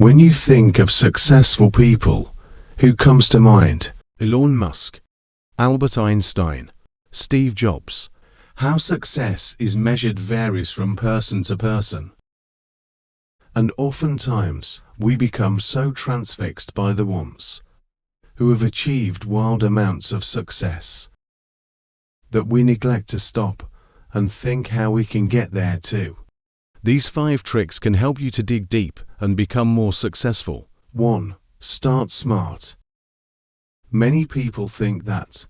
When you think of successful people, who comes to mind? Elon Musk, Albert Einstein, Steve Jobs. How success is measured varies from person to person. And oftentimes, we become so transfixed by the ones who have achieved wild amounts of success that we neglect to stop and think how we can get there too. These 5 tricks can help you to dig deep and become more successful. 1. Start smart. Many people think that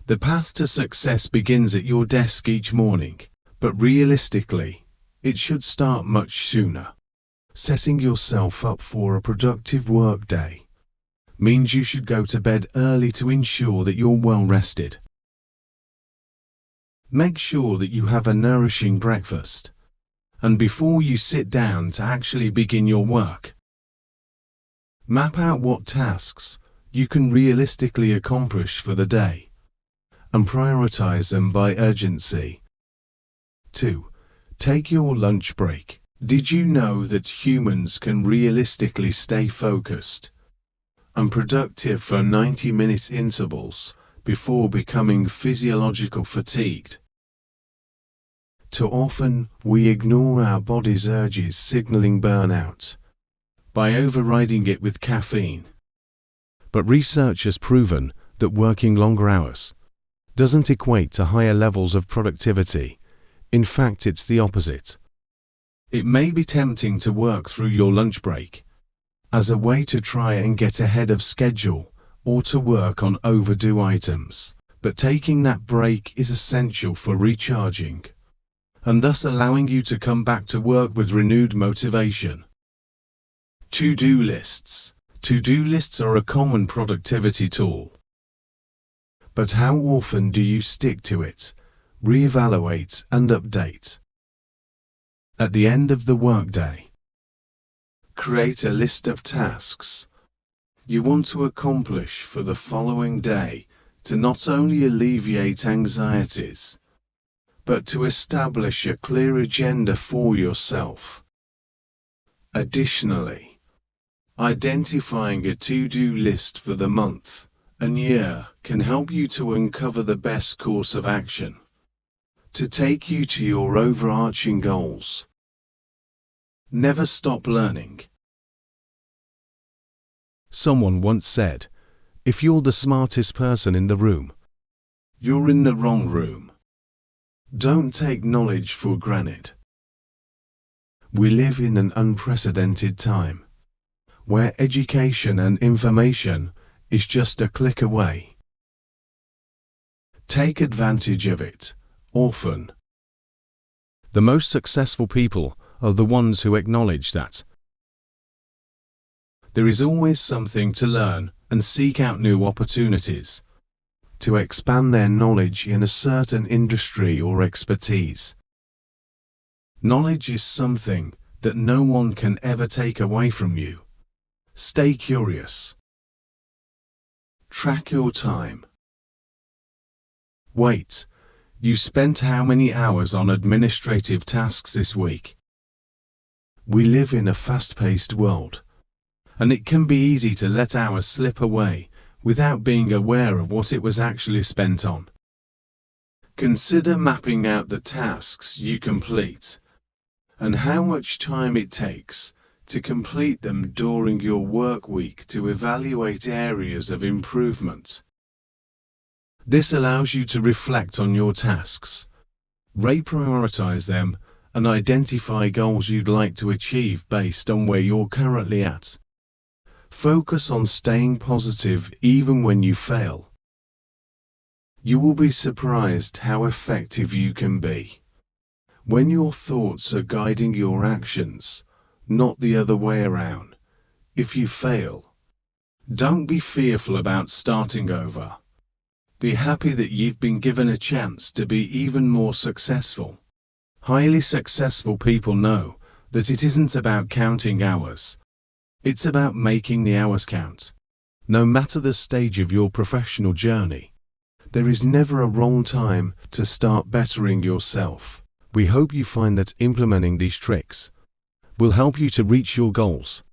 the path to success begins at your desk each morning, but realistically, it should start much sooner. Setting yourself up for a productive work day means you should go to bed early to ensure that you're well rested. Make sure that you have a nourishing breakfast, and before you sit down to actually begin your work, map out what tasks you can realistically accomplish for the day, and prioritize them by urgency. 2. Take your lunch break. Did you know that humans can realistically stay focused and productive for 90-minute intervals before becoming physiological fatigued? Too often, we ignore our body's urges signaling burnout by overriding it with caffeine. But research has proven that working longer hours doesn't equate to higher levels of productivity. In fact, it's the opposite. It may be tempting to work through your lunch break as a way to try and get ahead of schedule or to work on overdue items, but taking that break is essential for recharging and thus allowing you to come back to work with renewed motivation. To-do lists. To-do lists are a common productivity tool. But how often do you stick to it, reevaluate and update? At the end of the workday, create a list of tasks you want to accomplish for the following day to not only alleviate anxieties, but to establish a clear agenda for yourself. Additionally, identifying a to-do list for the month and year can help you to uncover the best course of action to take you to your overarching goals. Never stop learning. Someone once said, if you're the smartest person in the room, you're in the wrong room. Don't take knowledge for granted. We live in an unprecedented time, where education and information is just a click away. Take advantage of it, often. The most successful people are the ones who acknowledge that there is always something to learn and seek out new opportunities to expand their knowledge in a certain industry or expertise. Knowledge is something that no one can ever take away from you. Stay curious. Track your time. Wait, you spent how many hours on administrative tasks this week? We live in a fast-paced world, and it can be easy to let hours slip away without being aware of what it was actually spent on. Consider mapping out the tasks you complete and how much time it takes to complete them during your work week to evaluate areas of improvement. This allows you to reflect on your tasks, reprioritize them, and identify goals you'd like to achieve based on where you're currently at. Focus on staying positive even when you fail. You will be surprised how effective you can be when your thoughts are guiding your actions, not the other way around. If you fail, don't be fearful about starting over. Be happy that you've been given a chance to be even more successful. Highly successful people know that it isn't about counting hours. It's about making the hours count. No matter the stage of your professional journey, there is never a wrong time to start bettering yourself. We hope you find that implementing these tricks will help you to reach your goals.